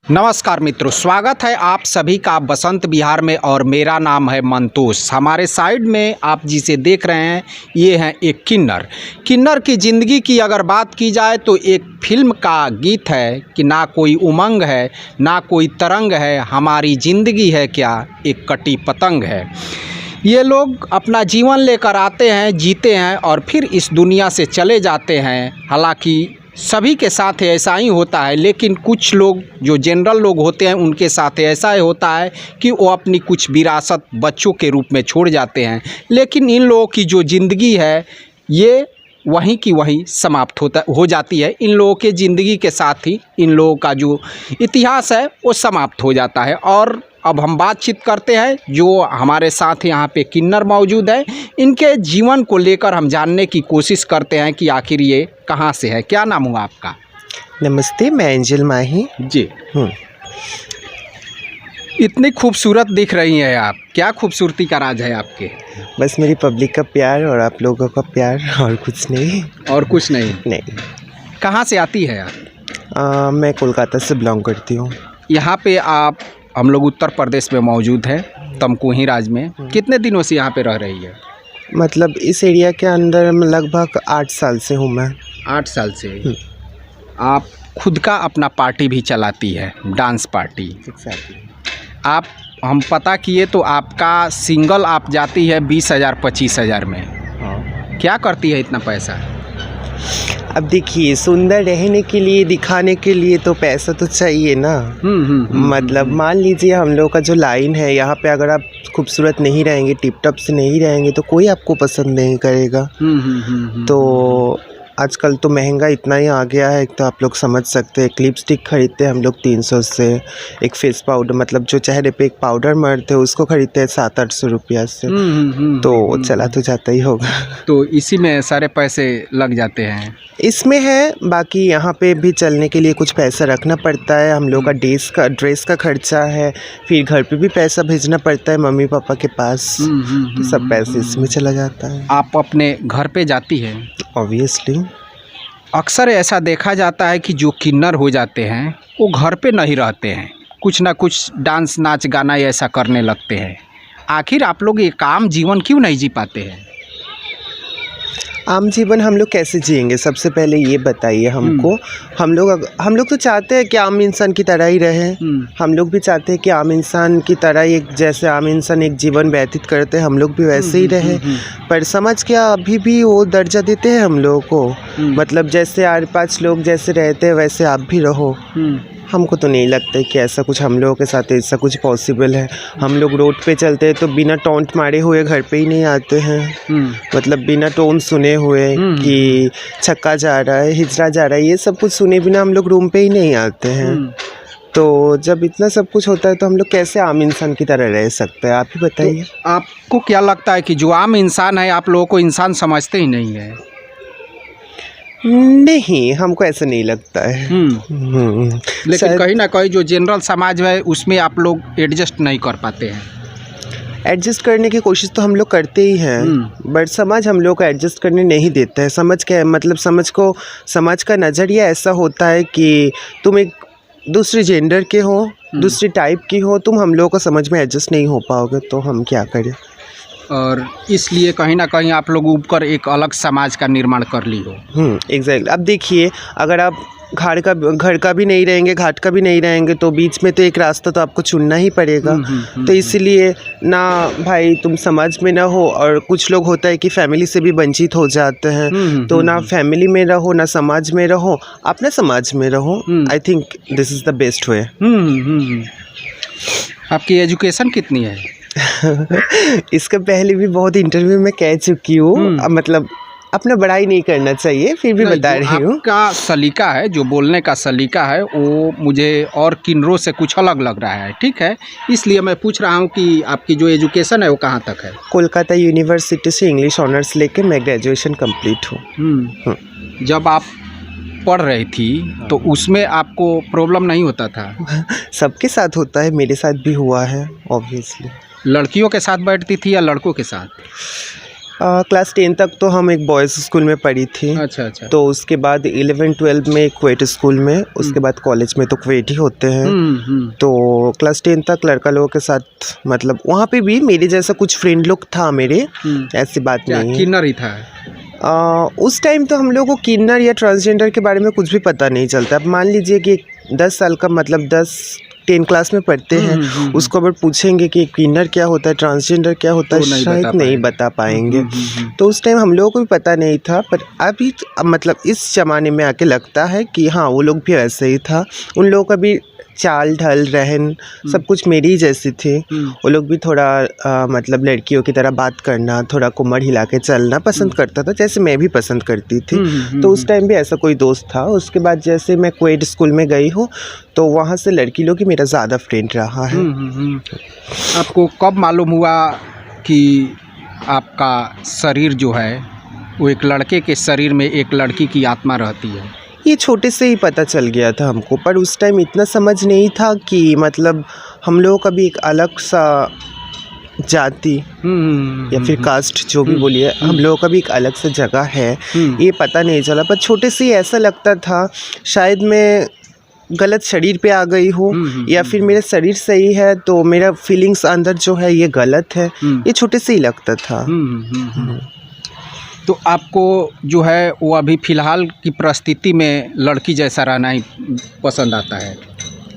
नमस्कार मित्रों, स्वागत है आप सभी का बसंत विहार में और मेरा नाम है मंतोष। हमारे साइड में आप जिसे देख रहे हैं ये है एक किन्नर की ज़िंदगी की अगर बात की जाए तो एक फिल्म का गीत है कि ना कोई उमंग है ना कोई तरंग है, हमारी ज़िंदगी है क्या एक कटी पतंग है। ये लोग अपना जीवन लेकर आते हैं, जीते हैं और फिर इस दुनिया से चले जाते हैं। हालांकि सभी के साथ ऐसा ही होता है, लेकिन कुछ लोग जो जनरल लोग होते हैं उनके साथ ऐसा ही होता है कि वो अपनी कुछ विरासत बच्चों के रूप में छोड़ जाते हैं। लेकिन इन लोगों की जो ज़िंदगी है ये वहीं की वहीं समाप्त हो जाती है। इन लोगों के ज़िंदगी के साथ ही इन लोगों का जो इतिहास है वो समाप्त हो जाता है। और अब हम बातचीत करते हैं, जो हमारे साथ यहाँ पे किन्नर मौजूद है, इनके जीवन को लेकर हम जानने की कोशिश करते हैं कि आखिर ये कहाँ से है। क्या नाम हुआ आपका? नमस्ते, मैं एंजल माही जी। इतनी खूबसूरत दिख रही हैं आप, क्या खूबसूरती का राज है आपके? बस मेरी पब्लिक का प्यार और आप लोगों का प्यार, और कुछ नहीं। और कुछ नहीं? नहीं। कहाँ से आती है आप? मैं कोलकाता से बिलोंग करती हूँ। यहाँ पे आप हम लोग उत्तर प्रदेश में मौजूद हैं, तमकुही राज्य में। कितने दिनों से यहाँ पे रह रही है? मतलब इस एरिया के अंदर लगभग 8 साल से हूँ मैं। 8 साल से। आप खुद का अपना पार्टी भी चलाती है, डांस पार्टी। आप हम पता किए तो आपका सिंगल आप जाती है 20,000 25,000 में। हाँ। क्या करती है इतना पैसा? अब देखिए, सुंदर रहने के लिए, दिखाने के लिए तो पैसा तो चाहिए ना। मतलब मान लीजिए हम लोग का जो लाइन है यहाँ पे, अगर आप खूबसूरत नहीं रहेंगे, टिप टॉप से नहीं रहेंगे तो कोई आपको पसंद नहीं करेगा। तो आजकल तो महंगा इतना ही आ गया है, तो आप लोग समझ सकते हैं। एक लिपस्टिक खरीदते हैं हम लोग 300 से, एक फेस पाउडर मतलब जो चेहरे पे एक पाउडर मारते हैं उसको खरीदते हैं 700-800 रुपया से। तो चला तो जाता ही होगा। तो इसी में सारे पैसे लग जाते हैं? इसमें है, बाकी यहाँ पे भी चलने के लिए कुछ पैसा रखना पड़ता है। हम लोग का ड्रेस का खर्चा है, फिर घर पे भी पैसा भेजना पड़ता है मम्मी पापा के पास। तो सब पैसे इसमें चला जाता है। आप अपने घर पे जाती हैं? ऑब्वियसली। अक्सर ऐसा देखा जाता है कि जो किन्नर हो जाते हैं वो घर पे नहीं रहते हैं, कुछ ना कुछ डांस नाच गाना ऐसा करने लगते हैं। आखिर आप लोग ये आम जीवन क्यों नहीं जी पाते हैं? आम जीवन हम लोग कैसे जिएंगे, सबसे पहले ये बताइए हमको। हम लोग तो चाहते हैं कि आम इंसान की तरह ही रहें। हम लोग भी चाहते हैं कि आम इंसान की तरह ही, जैसे आम इंसान एक जीवन व्यतीत करते हैं हम लोग भी वैसे ही रहें। पर समझ क्या अभी भी वो दर्जा देते हैं हम लोगों को। मतलब जैसे 8-5 लोग जैसे रहते हैं वैसे आप भी रहो। हमको तो नहीं लगता है कि ऐसा कुछ हम लोगों के साथ ऐसा कुछ पॉसिबल है। हम लोग रोड पे चलते हैं तो बिना टोंट मारे हुए घर पे ही नहीं आते हैं। मतलब बिना टोन सुने हुए कि छक्का जा रहा है, हिजड़ा जा रहा है, ये सब कुछ सुने बिना हम लोग रूम पे ही नहीं आते हैं। तो जब इतना सब कुछ होता है तो हम लोग कैसे आम इंसान की तरह रह सकते हैं, आप ही बताइए। तो आपको क्या लगता है कि जो आम इंसान है आप लोगों को इंसान समझते ही नहीं है? नहीं, हमको ऐसा नहीं लगता है। लेकिन कहीं ना कहीं जो जनरल समाज है उसमें आप लोग एडजस्ट नहीं कर पाते हैं। एडजस्ट करने की कोशिश तो हम लोग करते ही हैं, बट समाज हम लोग को एडजस्ट करने नहीं देता है। समझ क्या है, मतलब समाज का नज़रिया ऐसा होता है कि तुम एक दूसरे जेंडर के हो, दूसरी टाइप की हो, तुम हम लोगों को समझ में एडजस्ट नहीं हो पाओगे, तो हम क्या करें। और इसलिए कहीं ना कहीं आप लोग ऊपर एक अलग समाज का निर्माण कर ली हो। एग्जैक्टली। अब देखिए, अगर आप घर का भी नहीं रहेंगे, घाट का भी नहीं रहेंगे, तो बीच में तो एक रास्ता तो आपको चुनना ही पड़ेगा। तो इसलिए ना भाई तुम समाज में ना हो, और कुछ लोग होता है कि फैमिली से भी वंचित हो जाते हैं। तो ना फैमिली में रहो ना समाज में रहो, अपने समाज में रहो। I think this is the best way. आपकी एजुकेशन कितनी है? इसका पहले भी बहुत इंटरव्यू में कह चुकी हूँ। मतलब अपना बड़ाई नहीं करना चाहिए, फिर भी बता रही हूँ। आपका सलीका है, जो बोलने का सलीका है वो मुझे और किन्नरों से कुछ अलग लग रहा है। ठीक है, इसलिए मैं पूछ रहा हूँ कि आपकी जो एजुकेशन है वो कहाँ तक है? कोलकाता यूनिवर्सिटी से इंग्लिश ऑनर्स लेके मैं ग्रेजुएशन कंप्लीट हूँ। जब आप पढ़ रही थी तो उसमें आपको प्रॉब्लम नहीं होता था? सबके साथ होता है, मेरे साथ भी हुआ है ऑब्वियसली। लड़कियों के साथ बैठती थी या लड़कों के साथ? क्लास 10 तक तो हम एक बॉयज़ स्कूल में पढ़ी थी। अच्छा अच्छा। तो उसके बाद 11-12 में क्वेट स्कूल में, उसके बाद कॉलेज में तो क्वेट ही होते हैं। तो क्लास 10 तक लड़का लोगों के साथ मतलब वहाँ पे भी मेरे जैसा कुछ फ्रेंड लोग था मेरे, ऐसी बात क्या नहीं है। किन्नर ही था? उस टाइम तो हम लोगों को किन्नर या ट्रांसजेंडर के बारे में कुछ भी पता नहीं चलता। अब मान लीजिए कि 10 साल का मतलब 10 क्लास में पढ़ते हैं, उसको अगर पूछेंगे कि किन्नर क्या होता है, ट्रांसजेंडर क्या होता है, तो शायद नहीं बता पाएंगे। तो उस टाइम हम लोगों को भी पता नहीं था, पर अभी मतलब इस ज़माने में आके लगता है कि हाँ वो लोग भी ऐसे ही था। उन लोगों का भी चाल ढल रहन सब कुछ मेरी ही जैसी थी। वो लोग भी थोड़ा मतलब लड़कियों की तरह बात करना, थोड़ा कमर हिला के चलना पसंद करता था, जैसे मैं भी पसंद करती थी। तो उस टाइम भी ऐसा कोई दोस्त था। उसके बाद जैसे मैं क्वेट स्कूल में गई हूँ तो वहाँ से लड़की लोग ही मेरा ज़्यादा फ्रेंड रहा है। आपको कब मालूम हुआ कि आपका शरीर जो है वो एक लड़के के शरीर में एक लड़की की आत्मा रहती है? ये छोटे से ही पता चल गया था हमको, पर उस टाइम इतना समझ नहीं था कि मतलब हम लोगों का भी एक अलग सा जाति या फिर कास्ट जो भी बोलिए, हम लोगों का भी एक अलग सा जगह है, ये पता नहीं चला। पर छोटे से ही ऐसा लगता था शायद मैं गलत शरीर पे आ गई हूँ या फिर मेरा शरीर सही है तो मेरा फीलिंग्स अंदर जो है ये गलत है, ये छोटे से ही लगता था। तो आपको जो है वो अभी फ़िलहाल की परिस्थिति में लड़की जैसा रहना ही पसंद आता है?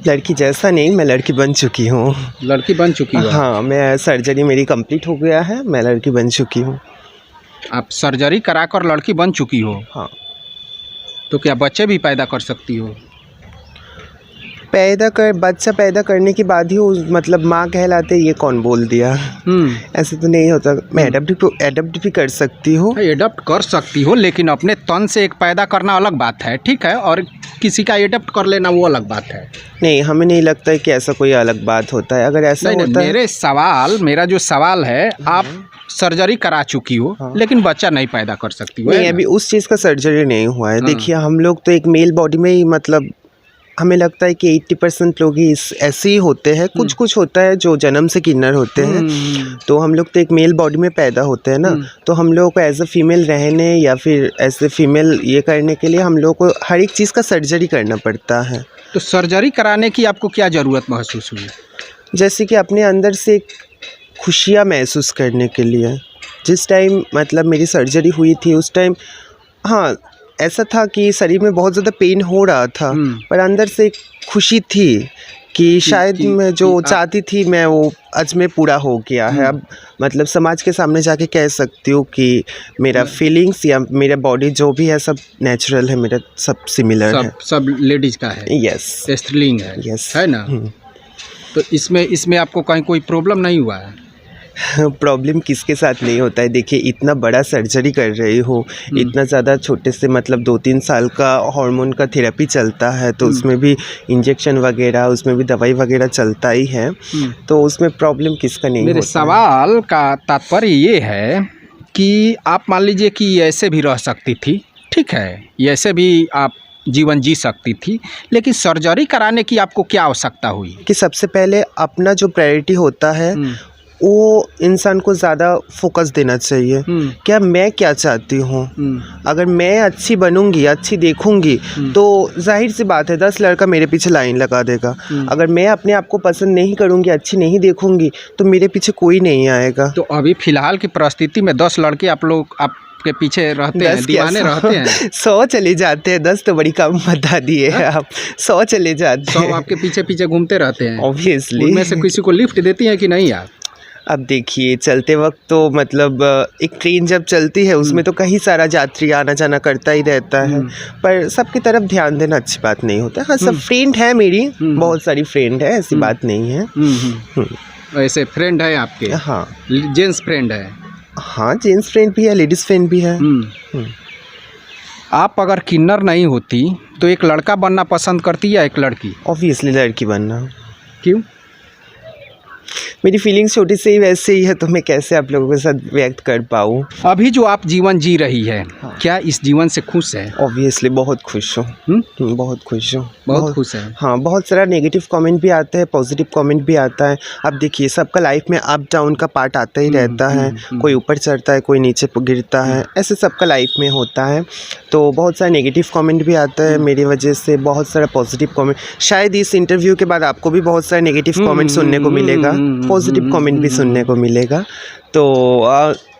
लड़की जैसा नहीं, मैं लड़की बन चुकी हूँ। लड़की बन चुकी हो? हाँ, मैं सर्जरी मेरी कंप्लीट हो गया है, मैं लड़की बन चुकी हूँ। आप सर्जरी कराकर लड़की बन चुकी हो? हाँ। तो क्या बच्चे भी पैदा कर सकती हो? बच्चा पैदा करने के बाद ही मतलब माँ कहलाते, ये कौन बोल दिया? ऐसे तो नहीं होता। मैं एडप्ट भी कर सकती हूँ। एडप्ट कर सकती हो, लेकिन अपने तन से एक पैदा करना अलग बात है, ठीक है, और किसी का एडप्ट कर लेना वो अलग बात है। नहीं, हमें नहीं लगता है कि ऐसा कोई अलग बात होता है। अगर ऐसा होता है, मेरा जो सवाल है, आप सर्जरी करा चुकी हो लेकिन बच्चा नहीं पैदा कर सकती हो? नहीं, अभी उस चीज़ का सर्जरी नहीं हुआ है। देखिए, हम लोग तो एक मेल बॉडी में ही मतलब हमें लगता है कि 80% लोग ही ऐसे ही होते हैं। कुछ होता है जो जन्म से किन्नर होते हैं। तो हम लोग तो एक मेल बॉडी में पैदा होते हैं ना, तो हम लोगों को एज ए फीमेल रहने या फिर एज ए फीमेल ये करने के लिए हम लोग को हर एक चीज़ का सर्जरी करना पड़ता है। तो सर्जरी कराने की आपको क्या ज़रूरत महसूस हुई? जैसे कि अपने अंदर से खुशियाँ महसूस करने के लिए। जिस टाइम मतलब मेरी सर्जरी हुई थी उस टाइम हाँ ऐसा था कि शरीर में बहुत ज़्यादा पेन हो रहा था, पर अंदर से एक खुशी थी कि शायद मैं जो चाहती थी मैं वो आज में पूरा हो गया है। अब मतलब समाज के सामने जाके कह सकती हूँ कि मेरा फीलिंग्स या मेरा बॉडी जो भी है सब नेचुरल है, मेरा सब सिमिलर है। सब लेडीज़ का है? यस। स्त्रीलिंग है? यस। है ना? तो इसमें आपको कहीं कोई प्रॉब्लम नहीं हुआ है? प्रॉब्लम किसके साथ नहीं होता है। देखिए, इतना बड़ा सर्जरी कर रही हो, इतना ज़्यादा छोटे से मतलब 2-3 साल का हार्मोन का थेरेपी चलता है, तो उसमें भी इंजेक्शन वगैरह, उसमें भी दवाई वगैरह चलता ही है, तो उसमें प्रॉब्लम किसका नहीं होता। मेरे सवाल का तात्पर्य ये है कि आप मान लीजिए कि ऐसे भी रह सकती थी, ठीक है, ऐसे भी आप जीवन जी सकती थी, लेकिन सर्जरी कराने की आपको क्या आवश्यकता हुई? कि सबसे पहले अपना जो प्रायोरिटी होता है वो इंसान को ज़्यादा फोकस देना चाहिए। क्या मैं क्या चाहती हूँ, अगर मैं अच्छी बनूंगी, अच्छी देखूंगी, तो जाहिर सी बात है 10 लड़का मेरे पीछे लाइन लगा देगा। अगर मैं अपने आप को पसंद नहीं करूंगी, अच्छी नहीं देखूंगी, तो मेरे पीछे कोई नहीं आएगा। तो अभी फ़िलहाल की परिस्थिति में 10 लड़के आप के पीछे रहते हैं, दीवाने रहते हैं? 100 चले जाते हैं, 10 तो बड़ी कम बता दिए हैं आप। 100 चले जाते हैं। 100 आपके पीछे घूमते रहते हैं? ऑब्वियसली। उनमें से किसी को लिफ्ट देती है कि नहीं आप? अब देखिए, चलते वक्त तो मतलब एक ट्रेन जब चलती है उसमें तो कई सारा यात्री आना जाना करता ही रहता है, पर सबकी तरफ ध्यान देना अच्छी बात नहीं होता। हाँ, सब फ्रेंड है मेरी, बहुत सारी फ्रेंड है, ऐसी बात नहीं है। ऐसे फ्रेंड है आपके? हाँ। जेंट्स फ्रेंड है? हाँ, जेंट्स फ्रेंड भी है, लेडीज़ फ्रेंड भी है। आप अगर किन्नर नहीं होती तो एक लड़का बनना पसंद करती या एक लड़की? ऑब्वियसली लड़की बनना। क्यों? मेरी फीलिंग्स छोटी से ही वैसे ही है, तो मैं कैसे आप लोगों के साथ व्यक्त कर पाऊँ। अभी जो आप जीवन जी रही है, क्या इस जीवन से खुश है? ऑब्वियसली बहुत खुश हूँ। बहुत खुश हूँ। बहुत खुश है। हाँ, बहुत सारा नेगेटिव कमेंट भी आता है, पॉजिटिव कमेंट भी आता है। अब देखिए, सबका लाइफ में अप डाउन का पार्ट आता ही रहता है। कोई ऊपर चढ़ता है, कोई नीचे गिरता है, ऐसे सबका लाइफ में होता है। तो बहुत सारा नेगेटिव कमेंट भी आता है मेरी वजह से, बहुत सारा पॉजिटिव कमेंट। शायद इस इंटरव्यू के बाद आपको भी बहुत सारे नेगेटिव कमेंट सुनने को मिलेगा, पॉजिटिव कमेंट भी सुनने को मिलेगा। तो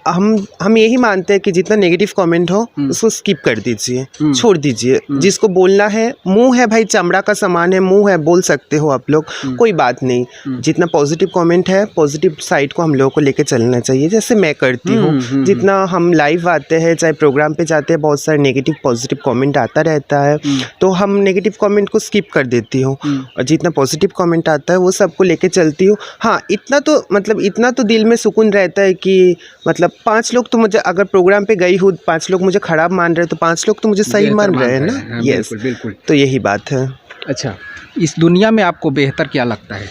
हम यही मानते हैं कि जितना नेगेटिव कमेंट हो उसको स्किप कर दीजिए, छोड़ दीजिए। जिसको बोलना है, मुंह है भाई, चमड़ा का सामान है, मुंह है, बोल सकते हो आप लोग, कोई बात नहीं। जितना पॉजिटिव कमेंट है, पॉजिटिव साइड को हम लोगों को लेकर चलना चाहिए, जैसे मैं करती हूँ। जितना हम लाइव आते हैं, चाहे प्रोग्राम पे जाते हैं, बहुत सारे नेगेटिव पॉजिटिव कमेंट आता रहता है, तो हम नेगेटिव कमेंट को स्किप कर देती हूँ, और जितना पॉजिटिव कमेंट आता है वो सबको लेके चलती हूँ। हाँ, इतना तो दिल में सुकून रहता है कि मतलब 5 लोग तो मुझे, अगर प्रोग्राम पे गई हूँ, 5 लोग मुझे खराब मान रहे हैं, तो 5 लोग तो मुझे सही मान रहे हैं ना। यस, बिल्कुल। तो यही बात है। अच्छा, इस दुनिया में आपको बेहतर क्या लगता है?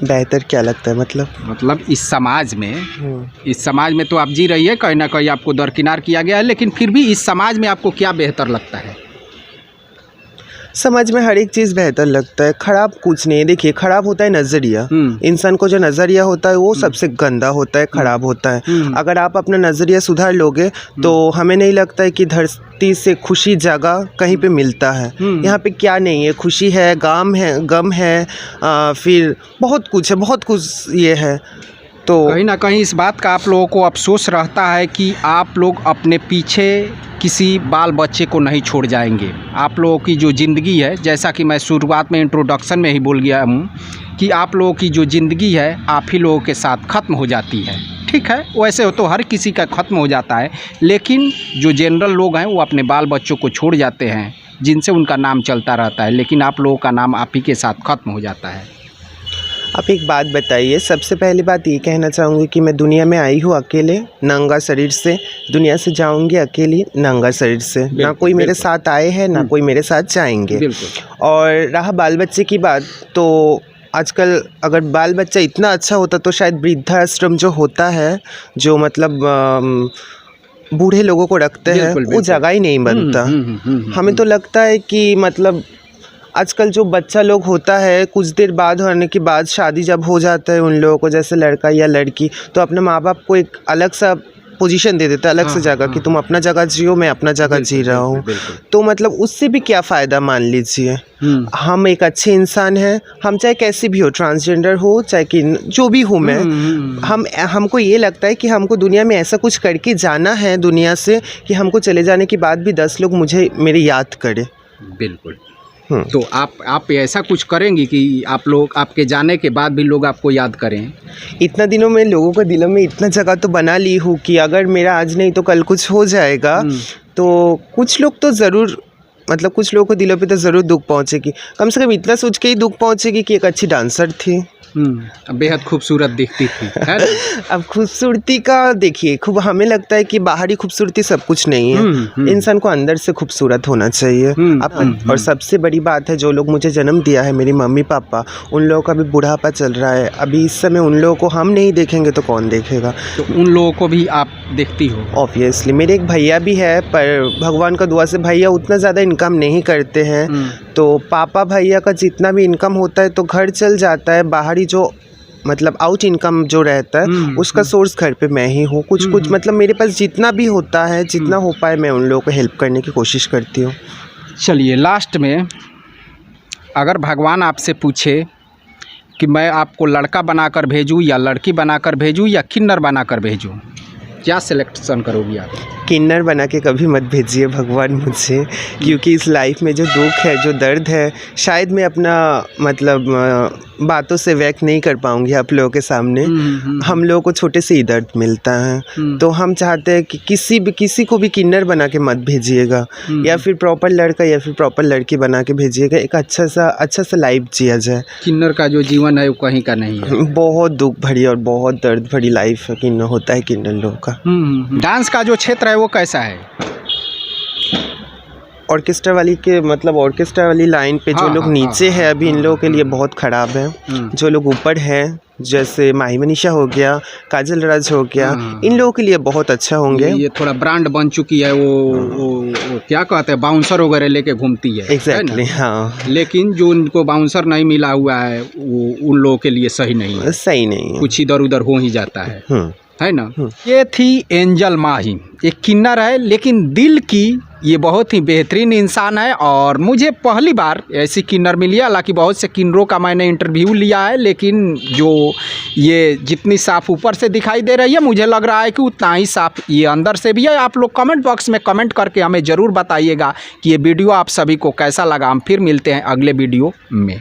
बेहतर क्या लगता है मतलब इस समाज में तो आप जी रही है, कहीं ना कहीं आपको दरकिनार किया गया है, लेकिन फिर भी इस समाज में आपको क्या बेहतर लगता है? समझ में हर एक चीज़ बेहतर लगता है, खराब कुछ नहीं है। देखिए, खराब होता है नज़रिया। इंसान को जो नज़रिया होता है वो सबसे गंदा होता है, खराब होता है। अगर आप अपना नज़रिया सुधार लोगे तो हमें नहीं लगता है कि धरती से खुशी जगह कहीं पे मिलता है। यहाँ पे क्या नहीं है, खुशी है, गम है, फिर बहुत कुछ ये है। तो कहीं ना कहीं इस बात का आप लोगों को अफसोस रहता है कि आप लोग अपने पीछे किसी बाल बच्चे को नहीं छोड़ जाएंगे। आप लोगों की जो ज़िंदगी है, जैसा कि मैं शुरुआत में इंट्रोडक्शन में ही बोल गया हूँ कि आप लोगों की जो ज़िंदगी है आप ही लोगों के साथ ख़त्म हो जाती है। ठीक है, वैसे हो तो हर किसी का ख़त्म हो जाता है, लेकिन जो जनरल लोग हैं वो अपने बाल बच्चों को छोड़ जाते हैं, जिनसे उनका नाम चलता रहता है, लेकिन आप लोगों का नाम आप ही के साथ ख़त्म हो जाता है। आप एक बात बताइए, सबसे पहली बात ये कहना चाहूँगी कि मैं दुनिया में आई हूँ अकेले, नंगा शरीर से, दुनिया से जाऊँगी अकेली, नंगा शरीर से। ना कोई मेरे साथ आए हैं, ना कोई मेरे साथ जाएंगे। और रहा बाल बच्चे की बात, तो आजकल अगर बाल बच्चा इतना अच्छा होता तो शायद वृद्धाश्रम जो होता है, जो मतलब बूढ़े लोगों को रखते हैं, वो जगह ही नहीं बनता। हमें तो लगता है कि मतलब आजकल जो बच्चा लोग होता है, कुछ देर बाद होने के बाद शादी जब हो जाता है उन लोगों को, जैसे लड़का या लड़की, तो अपने माँ बाप को एक अलग सा पोजीशन दे देता है, अलग से जगह कि तुम अपना जगह जियो, मैं अपना जगह जी रहा हूँ। तो मतलब उससे भी क्या फ़ायदा, मान लीजिए। हम एक अच्छे इंसान हैं, हम चाहे कैसे भी हो, ट्रांसजेंडर हो चाहे कि जो भी हूँ मैं, हमको ये लगता है कि हमको दुनिया में ऐसा कुछ करके जाना है दुनिया से कि हमको चले जाने के बाद भी 10 लोग मुझे मेरी याद करें। बिल्कुल। तो आप ऐसा कुछ करेंगी कि आप लोग, आपके जाने के बाद भी लोग आपको याद करें? इतना दिनों में लोगों के दिलों में इतना जगह तो बना ली हूँ कि अगर मेरा आज नहीं तो कल कुछ हो जाएगा, तो कुछ लोग तो ज़रूर, मतलब कुछ लोगों को दिलों पे तो ज़रूर दुख पहुँचेगी। कम से कम इतना सोच के ही दुख पहुँचेगी कि एक अच्छी डांसर थी, बेहद खूबसूरत दिखती थी, है ना? अब खूबसूरती का देखिए, खूब हमें लगता है कि बाहरी खूबसूरती सब कुछ नहीं है। इंसान को अंदर से खूबसूरत होना चाहिए और सबसे बड़ी बात है, जो लोग मुझे जन्म दिया है, मेरी मम्मी पापा, उन लोगों का भी बुढ़ापा चल रहा है अभी इस समय, उन लोगों को हम नहीं देखेंगे तो कौन देखेगा? तो उन लोगों को भी आप देखती हो? ऑब्वियसली। मेरे एक भैया भी है, पर भगवान का दुआ से भैया उतना ज़्यादा इनकम नहीं करते हैं, तो पापा भैया का जितना भी इनकम होता है तो घर चल जाता है। बाहरी जो मतलब आउट इनकम जो रहता है उसका सोर्स घर पे मैं ही हूँ। कुछ मतलब मेरे पास जितना भी होता है, जितना हो पाए, मैं उन लोगों को हेल्प करने की कोशिश करती हूँ। चलिए, लास्ट में अगर भगवान आपसे पूछे कि मैं आपको लड़का बनाकर भेजूँ या लड़की बनाकर भेजूँ या किन्नर बनाकर भेजूँ, क्या सिलेक्शन करोगी आप? किन्नर बना के कभी मत भेजिए भगवान मुझे, क्योंकि इस लाइफ में जो दुख है, जो दर्द है, शायद मैं अपना मतलब बातों से व्यक्त नहीं कर पाऊंगी आप लोगों के सामने। हम लोगों को छोटे से ही दर्द मिलता है, तो हम चाहते हैं कि किसी को भी किन्नर बना के मत भेजिएगा, या फिर प्रॉपर लड़का या फिर प्रॉपर लड़की बना के भेजिएगा। एक अच्छा सा लाइफ जिया जाए। किन्नर का जो जीवन है वो कहीं का नहीं है, बहुत दुख भरी और बहुत दर्द भरी लाइफ है किन्नर होता है किन्नर लोगों का। डांस का जो क्षेत्र है वो कैसा है? ऑर्केस्ट्रा वाली के मतलब ऑर्केस्ट्रा वाली लाइन पे जो हाँ, लोग हाँ, नीचे हाँ, है अभी इन लोगों के लिए बहुत ख़राब है। जो लोग ऊपर हैं जैसे माही मनीषा हो गया, काजल राज हो गया, इन लोगों के लिए बहुत अच्छा होंगे। ये थोड़ा ब्रांड बन चुकी है, वो क्या कहते हैं, बाउंसर वगैरह लेके घूमती है। एग्जैक्टली हाँ, लेकिन जो उनको बाउंसर नहीं मिला हुआ है वो उन लोगों के लिए सही नहीं है, सही नहीं है। कुछ इधर उधर हो ही जाता है ना। ये थी एंजल माही, एक किन्नर है लेकिन दिल की ये बहुत ही बेहतरीन इंसान है। और मुझे पहली बार ऐसी किन्नर मिली है, हालांकि बहुत से किन्नरों का मैंने इंटरव्यू लिया है, लेकिन जो ये जितनी साफ़ ऊपर से दिखाई दे रही है मुझे लग रहा है कि उतना ही साफ़ ये अंदर से भी है। आप लोग कमेंट बॉक्स में कमेंट करके हमें ज़रूर बताइएगा कि ये वीडियो आप सभी को कैसा लगा। हम फिर मिलते हैं अगले वीडियो में।